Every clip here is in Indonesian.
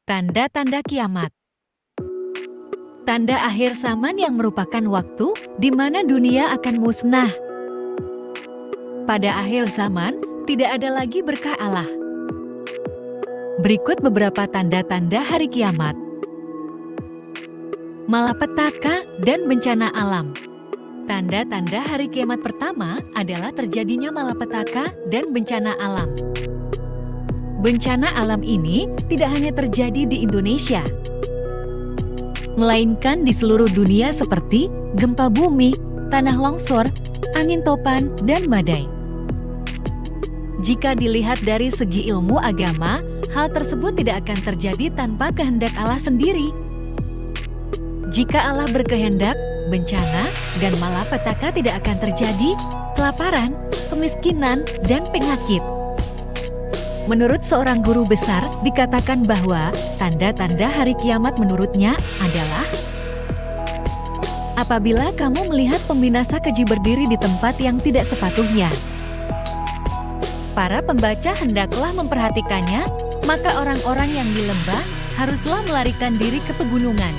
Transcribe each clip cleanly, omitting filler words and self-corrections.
Tanda-tanda kiamat. Tanda akhir zaman yang merupakan waktu di mana dunia akan musnah. Pada akhir zaman, tidak ada lagi berkah Allah. Berikut beberapa tanda-tanda hari kiamat. Malapetaka dan bencana alam. Tanda-tanda hari kiamat pertama adalah terjadinya malapetaka dan bencana alam. Bencana alam ini tidak hanya terjadi di Indonesia, melainkan di seluruh dunia seperti gempa bumi, tanah longsor, angin topan, dan badai. Jika dilihat dari segi ilmu agama, hal tersebut tidak akan terjadi tanpa kehendak Allah sendiri. Jika Allah berkehendak, bencana dan malapetaka tidak akan terjadi, kelaparan, kemiskinan, dan penyakit. Menurut seorang guru besar, dikatakan bahwa tanda-tanda hari kiamat menurutnya adalah apabila kamu melihat pembinasa keji berdiri di tempat yang tidak sepatutnya. Para pembaca hendaklah memperhatikannya, maka orang-orang yang di lembah haruslah melarikan diri ke pegunungan.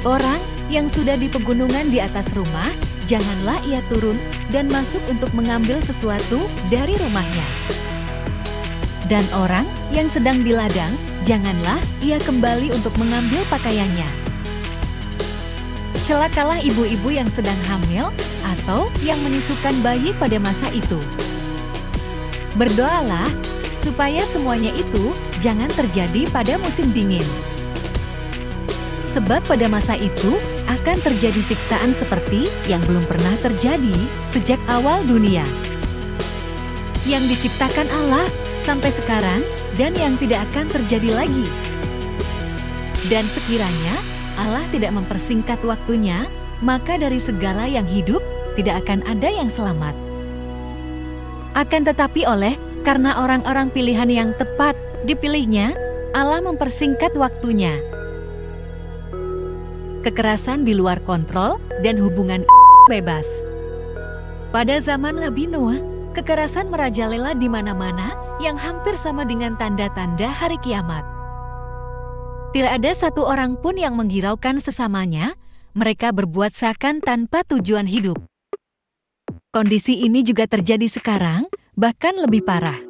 Orang yang sudah di pegunungan di atas rumah, janganlah ia turun dan masuk untuk mengambil sesuatu dari rumahnya. Dan orang yang sedang di ladang, janganlah ia kembali untuk mengambil pakaiannya. Celakalah ibu-ibu yang sedang hamil atau yang menyusukan bayi pada masa itu. Berdoalah supaya semuanya itu jangan terjadi pada musim dingin. Sebab pada masa itu akan terjadi siksaan seperti yang belum pernah terjadi sejak awal dunia. Yang diciptakan Allah sampai sekarang dan yang tidak akan terjadi lagi. Dan sekiranya Allah tidak mempersingkat waktunya, maka dari segala yang hidup tidak akan ada yang selamat. Akan tetapi karena orang-orang pilihan yang tepat dipilihnya, Allah mempersingkat waktunya. Kekerasan di luar kontrol dan hubungan bebas. Pada zaman Nabi Nuh, kekerasan merajalela di mana-mana yang hampir sama dengan tanda-tanda hari kiamat. Tidak ada satu orang pun yang menghiraukan sesamanya, mereka berbuat seakan tanpa tujuan hidup. Kondisi ini juga terjadi sekarang, bahkan lebih parah.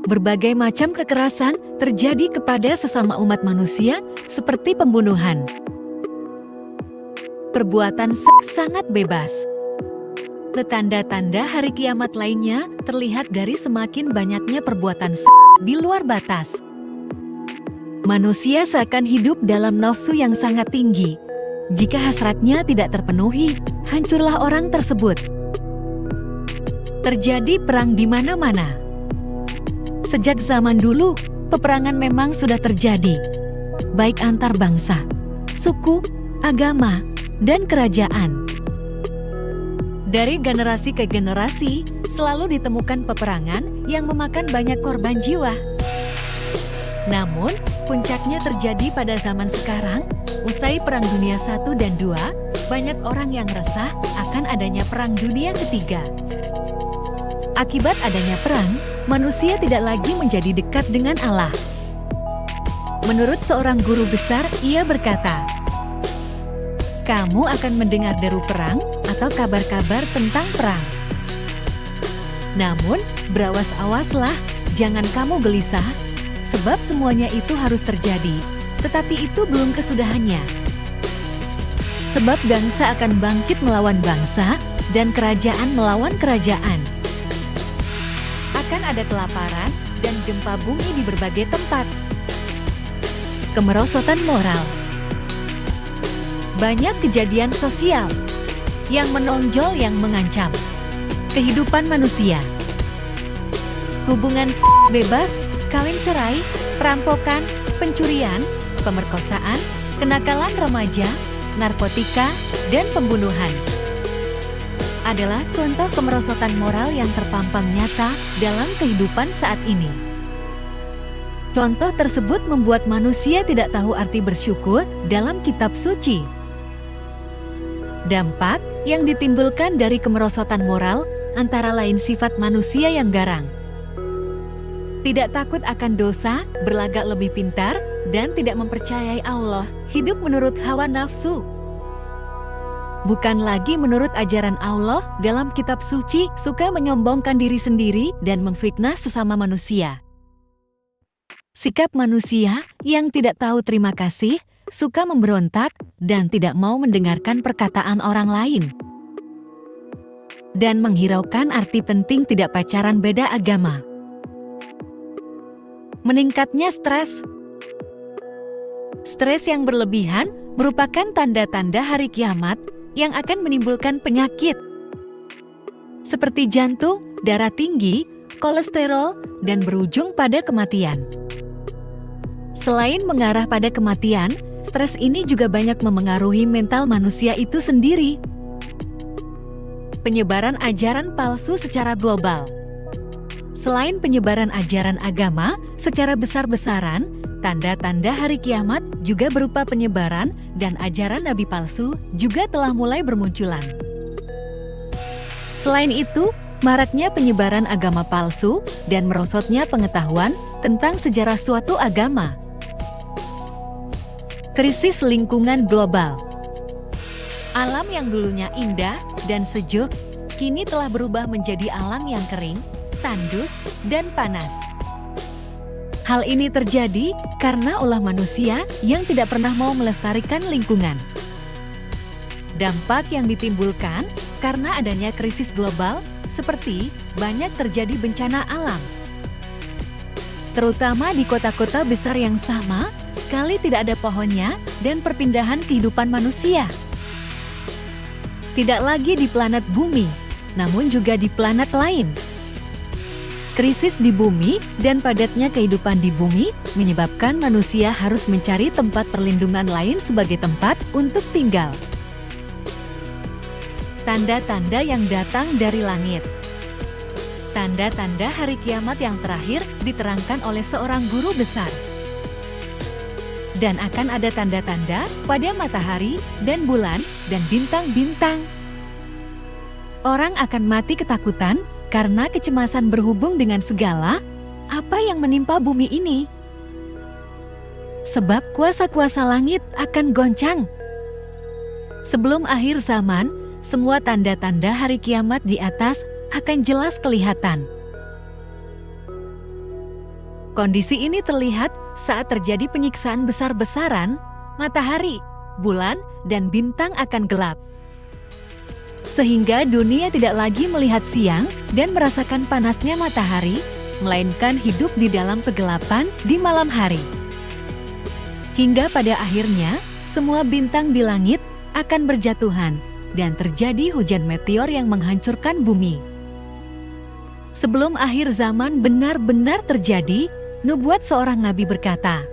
Berbagai macam kekerasan terjadi kepada sesama umat manusia seperti pembunuhan. Perbuatan seks sangat bebas. Tanda-tanda hari kiamat lainnya terlihat dari semakin banyaknya perbuatan seks di luar batas. Manusia seakan hidup dalam nafsu yang sangat tinggi. Jika hasratnya tidak terpenuhi, hancurlah orang tersebut. Terjadi perang di mana-mana. Sejak zaman dulu, peperangan memang sudah terjadi, baik antar bangsa, suku, agama, dan kerajaan. Dari generasi ke generasi, selalu ditemukan peperangan yang memakan banyak korban jiwa. Namun, puncaknya terjadi pada zaman sekarang, usai Perang Dunia I dan II, banyak orang yang resah akan adanya Perang Dunia Ketiga. Akibat adanya perang, manusia tidak lagi menjadi dekat dengan Allah. Menurut seorang guru besar, ia berkata, "Kamu akan mendengar deru perang atau kabar-kabar tentang perang. Namun, berawas-awaslah, jangan kamu gelisah, sebab semuanya itu harus terjadi, tetapi itu belum kesudahannya. Sebab bangsa akan bangkit melawan bangsa, dan kerajaan melawan kerajaan. Akan ada kelaparan dan gempa bumi di berbagai tempat." Kemerosotan moral. Banyak kejadian sosial yang menonjol yang mengancam kehidupan manusia. Hubungan seks bebas, kawin cerai, perampokan, pencurian, pemerkosaan, kenakalan remaja, narkotika, dan pembunuhan adalah contoh kemerosotan moral yang terpampang nyata dalam kehidupan saat ini. Contoh tersebut membuat manusia tidak tahu arti bersyukur dalam kitab suci. Dampak yang ditimbulkan dari kemerosotan moral antara lain sifat manusia yang garang, Tidak takut akan dosa, berlagak lebih pintar, dan tidak mempercayai Allah, hidup menurut hawa nafsu. Bukan lagi menurut ajaran Allah dalam kitab suci, suka menyombongkan diri sendiri dan memfitnah sesama manusia. Sikap manusia yang tidak tahu terima kasih, suka memberontak, dan tidak mau mendengarkan perkataan orang lain. Dan menghiraukan arti penting tidak pacaran beda agama. Meningkatnya stres. Stres yang berlebihan merupakan tanda-tanda hari kiamat yang akan menimbulkan penyakit seperti jantung, darah tinggi, kolesterol, dan berujung pada kematian. Selain mengarah pada kematian, stres ini juga banyak memengaruhi mental manusia itu sendiri. Penyebaran ajaran palsu secara global. Selain penyebaran ajaran agama secara besar-besaran, tanda-tanda hari kiamat juga berupa penyebaran dan ajaran nabi palsu juga telah mulai bermunculan. Selain itu, maraknya penyebaran agama palsu dan merosotnya pengetahuan tentang sejarah suatu agama. Krisis lingkungan global. Alam yang dulunya indah dan sejuk, kini telah berubah menjadi alam yang kering, tandus, dan panas. Hal ini terjadi karena ulah manusia yang tidak pernah mau melestarikan lingkungan. Dampak yang ditimbulkan karena adanya krisis global seperti banyak terjadi bencana alam. Terutama di kota-kota besar yang sama sekali tidak ada pohonnya dan perpindahan kehidupan manusia. Tidak lagi di planet bumi, namun juga di planet lain. Krisis di bumi dan padatnya kehidupan di bumi menyebabkan manusia harus mencari tempat perlindungan lain sebagai tempat untuk tinggal. Tanda-tanda yang datang dari langit. Tanda-tanda hari kiamat yang terakhir diterangkan oleh seorang guru besar. Dan akan ada tanda-tanda pada matahari dan bulan dan bintang-bintang. Orang akan mati ketakutan karena kecemasan berhubung dengan segala apa yang menimpa bumi ini. Sebab kuasa-kuasa langit akan goncang. Sebelum akhir zaman, semua tanda-tanda hari kiamat di atas akan jelas kelihatan. Kondisi ini terlihat saat terjadi penyiksaan besar-besaran, matahari, bulan, dan bintang akan gelap. Sehingga dunia tidak lagi melihat siang dan merasakan panasnya matahari, melainkan hidup di dalam kegelapan di malam hari. Hingga pada akhirnya, semua bintang di langit akan berjatuhan dan terjadi hujan meteor yang menghancurkan bumi. Sebelum akhir zaman benar-benar terjadi, nubuat seorang nabi berkata,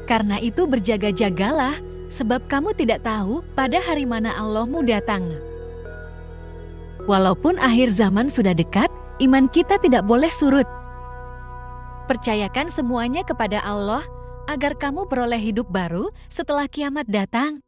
"Karena itu berjaga-jagalah, sebab kamu tidak tahu pada hari mana Allahmu datang." Walaupun akhir zaman sudah dekat, iman kita tidak boleh surut. Percayakan semuanya kepada Allah, agar kamu beroleh hidup baru setelah kiamat datang.